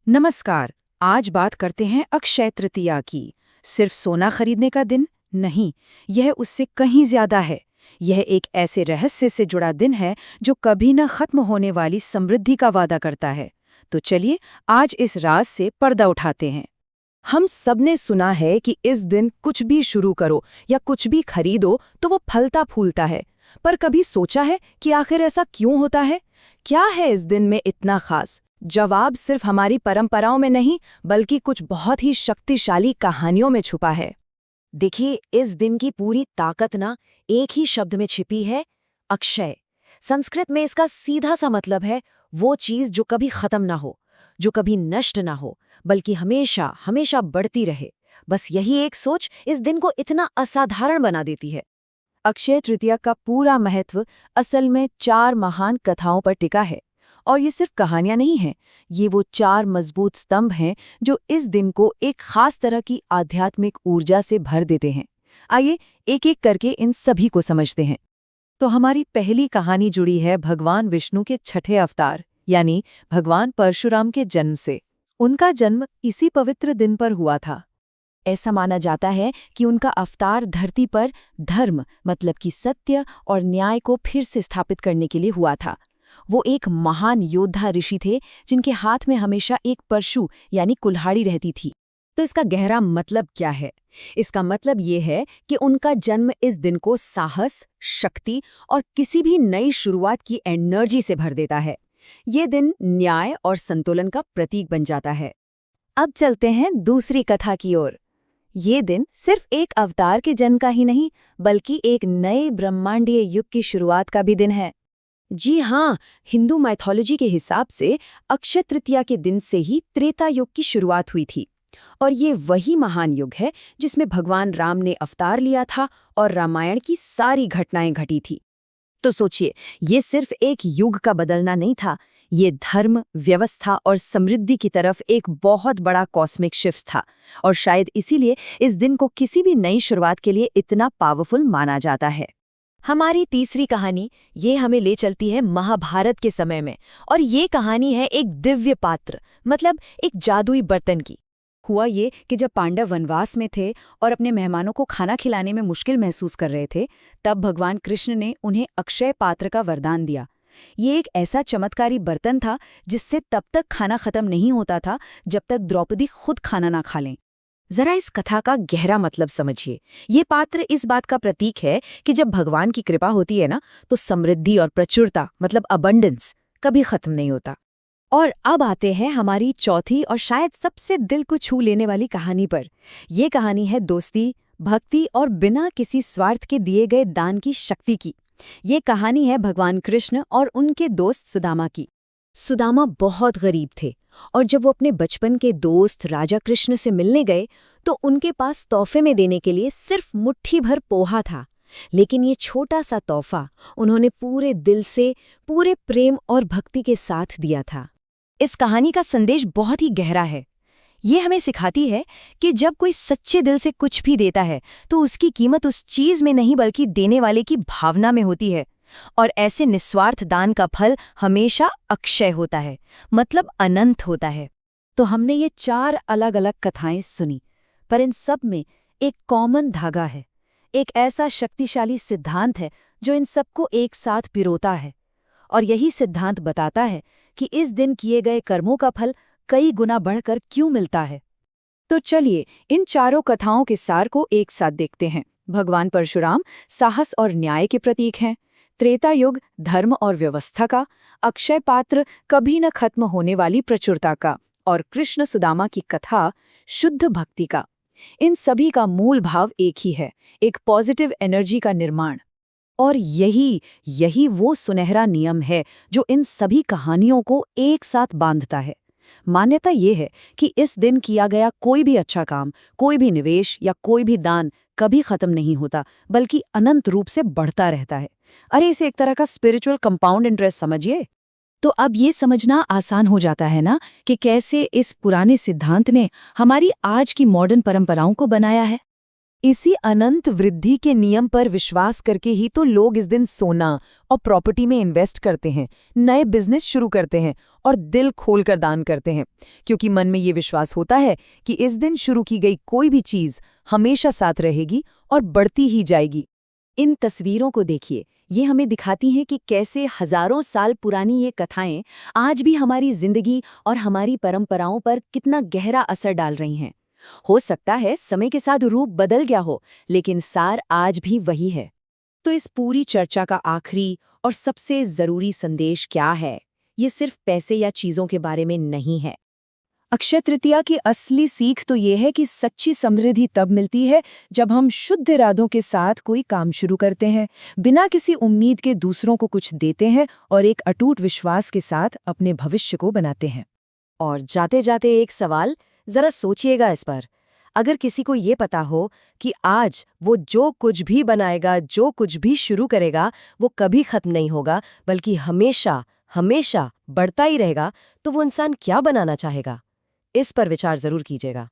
नमस्कार। आज बात करते हैं अक्षय तृतीया की। सिर्फ सोना खरीदने का दिन नहीं, यह उससे कहीं ज्यादा है। यह एक ऐसे रहस्य से जुड़ा दिन है जो कभी न खत्म होने वाली समृद्धि का वादा करता है। तो चलिए आज इस राज से पर्दा उठाते हैं। हम सबने सुना है कि इस दिन कुछ भी शुरू करो या कुछ भी खरीदो तो वो फलता फूलता है। पर कभी सोचा है कि आखिर ऐसा क्यों होता है? क्या है इस दिन में इतना खास? जवाब सिर्फ हमारी परंपराओं में नहीं, बल्कि कुछ बहुत ही शक्तिशाली कहानियों में छुपा है। देखिए, इस दिन की पूरी ताकत ना एक ही शब्द में छिपी है, अक्षय। संस्कृत में इसका सीधा सा मतलब है वो चीज जो कभी खत्म ना हो, जो कभी नष्ट ना हो, बल्कि हमेशा हमेशा बढ़ती रहे। बस यही एक सोच इस दिन को इतना असाधारण बना देती है। अक्षय तृतीया का पूरा महत्व असल में 4 महान कथाओं पर टिका है। और ये सिर्फ कहानियां नहीं हैं, ये वो 4 मजबूत स्तंभ हैं जो इस दिन को एक खास तरह की आध्यात्मिक ऊर्जा से भर देते हैं। आइए एक-एक करके इन सभी को समझते हैं। तो हमारी पहली कहानी जुड़ी है भगवान विष्णु के छठे अवतार यानी भगवान परशुराम के जन्म से। उनका जन्म इसी पवित्र दिन पर हुआ था। ऐसा माना जाता है कि उनका अवतार धरती पर धर्म मतलब कि सत्य और न्याय को फिर से स्थापित करने के लिए हुआ था। वो एक महान योद्धा ऋषि थे जिनके हाथ में हमेशा एक परशु यानी कुल्हाड़ी रहती थी। तो इसका गहरा मतलब क्या है? इसका मतलब ये है कि उनका जन्म इस दिन को साहस, शक्ति और किसी भी नई शुरुआत की एनर्जी से भर देता है। ये दिन न्याय और संतुलन का प्रतीक बन जाता है। अब चलते हैं दूसरी कथा की ओर। ये दिन सिर्फ एक अवतार के जन्म का ही नहीं, बल्कि एक नए ब्रह्मांडीय युग की शुरुआत का भी दिन है। जी हाँ, हिंदू माइथोलॉजी के हिसाब से अक्षय तृतीया के दिन से ही त्रेता युग की शुरुआत हुई थी। और ये वही महान युग है जिसमें भगवान राम ने अवतार लिया था और रामायण की सारी घटनाएं घटी थी। तो सोचिए, ये सिर्फ एक युग का बदलना नहीं था, ये धर्म, व्यवस्था और समृद्धि की तरफ एक बहुत बड़ा कॉस्मिक शिफ्ट था। और शायद इसीलिए इस दिन को किसी भी नई शुरुआत के लिए इतना पावरफुल माना जाता है। हमारी तीसरी कहानी ये हमें ले चलती है महाभारत के समय में। और ये कहानी है एक दिव्य पात्र मतलब एक जादुई बर्तन की। हुआ ये कि जब पांडव वनवास में थे और अपने मेहमानों को खाना खिलाने में मुश्किल महसूस कर रहे थे, तब भगवान कृष्ण ने उन्हें अक्षय पात्र का वरदान दिया। ये एक ऐसा चमत्कारी बर्तन था जिससे तब तक खाना खत्म नहीं होता था जब तक द्रौपदी खुद खाना ना खा लें। जरा इस कथा का गहरा मतलब समझिए। ये पात्र इस बात का प्रतीक है कि जब भगवान की कृपा होती है ना, तो समृद्धि और प्रचुरता मतलब अबंडेंस कभी खत्म नहीं होता। और अब आते हैं हमारी चौथी और शायद सबसे दिल को छू लेने वाली कहानी पर। ये कहानी है दोस्ती, भक्ति और बिना किसी स्वार्थ के दिए गए दान की शक्ति की। ये कहानी है भगवान कृष्ण और उनके दोस्त सुदामा की। सुदामा बहुत गरीब थे और जब वो अपने बचपन के दोस्त राजा कृष्ण से मिलने गए तो उनके पास तोहफे में देने के लिए सिर्फ मुट्ठी भर पोहा था। लेकिन ये छोटा सा तोहफा उन्होंने पूरे दिल से, पूरे प्रेम और भक्ति के साथ दिया था। इस कहानी का संदेश बहुत ही गहरा है। ये हमें सिखाती है कि जब कोई सच्चे दिल से कुछ भी देता है तो उसकी कीमत उस चीज में नहीं बल्कि देने वाले की भावना में होती है। और ऐसे निस्वार्थ दान का फल हमेशा अक्षय होता है, मतलब अनंत होता है। तो हमने ये 4 अलग अलग कथाएं सुनी, पर इन सब में एक कॉमन धागा है, एक ऐसा शक्तिशाली सिद्धांत है जो इन सबको एक साथ पिरोता है। और यही सिद्धांत बताता है कि इस दिन किए गए कर्मों का फल कई गुना बढ़कर क्यों मिलता है। तो चलिए इन चारों कथाओं के सार को एक साथ देखते हैं। भगवान परशुराम साहस और न्याय के प्रतीक हैं, त्रेता युग धर्म और व्यवस्था का, अक्षय पात्र कभी न खत्म होने वाली प्रचुरता का, और कृष्ण सुदामा की कथा शुद्ध भक्ति का। इन सभी का मूल भाव एक ही है, एक पॉजिटिव एनर्जी का निर्माण। और यही वो सुनहरा नियम है जो इन सभी कहानियों को एक साथ बांधता है। मान्यता ये है कि इस दिन किया गया कोई भी अच्छा काम, कोई भी निवेश या कोई भी दान कभी खत्म नहीं होता, बल्कि अनंत रूप से बढ़ता रहता है। अरे इसे एक तरह का स्पिरिचुअल कंपाउंड इंटरेस्ट समझिए। तो अब ये समझना आसान हो जाता है ना कि कैसे इस पुराने सिद्धांत ने हमारी आज की मॉडर्न परंपराओं को बनाया है। इसी अनंत वृद्धि के नियम पर विश्वास करके ही तो लोग इस दिन सोना और प्रॉपर्टी में इन्वेस्ट करते हैं, नए बिजनेस शुरू करते हैं और दिल खोलकर दान करते हैं, क्योंकि मन में ये विश्वास होता है कि इस दिन शुरू की गई कोई भी चीज़ हमेशा साथ रहेगी और बढ़ती ही जाएगी। इन तस्वीरों को देखिए, ये हमें दिखाती हैं कि कैसे हजारों साल पुरानी ये कथाएं आज भी हमारी जिंदगी और हमारी परंपराओं पर कितना गहरा असर डाल रही हैं। हो सकता है समय के साथ रूप बदल गया हो, लेकिन सार आज भी वही है। तो इस पूरी चर्चा का आखिरी और सबसे जरूरी संदेश क्या है? ये सिर्फ पैसे या चीजों के बारे में नहीं है। अक्षय तृतीया की असली सीख तो ये है कि सच्ची समृद्धि तब मिलती है जब हम शुद्ध इरादों के साथ कोई काम शुरू करते हैं, बिना किसी उम्मीद के दूसरों को कुछ देते हैं और एक अटूट विश्वास के साथ अपने भविष्य को बनाते हैं। और जाते जाते एक सवाल जरा सोचिएगा इस पर। अगर किसी को ये पता हो कि आज वो जो कुछ भी बनाएगा, जो कुछ भी शुरू करेगा, वो कभी खत्म नहीं होगा, बल्कि हमेशा हमेशा बढ़ता ही रहेगा, तो वो इंसान क्या बनाना चाहेगा? इस पर विचार जरूर कीजिएगा।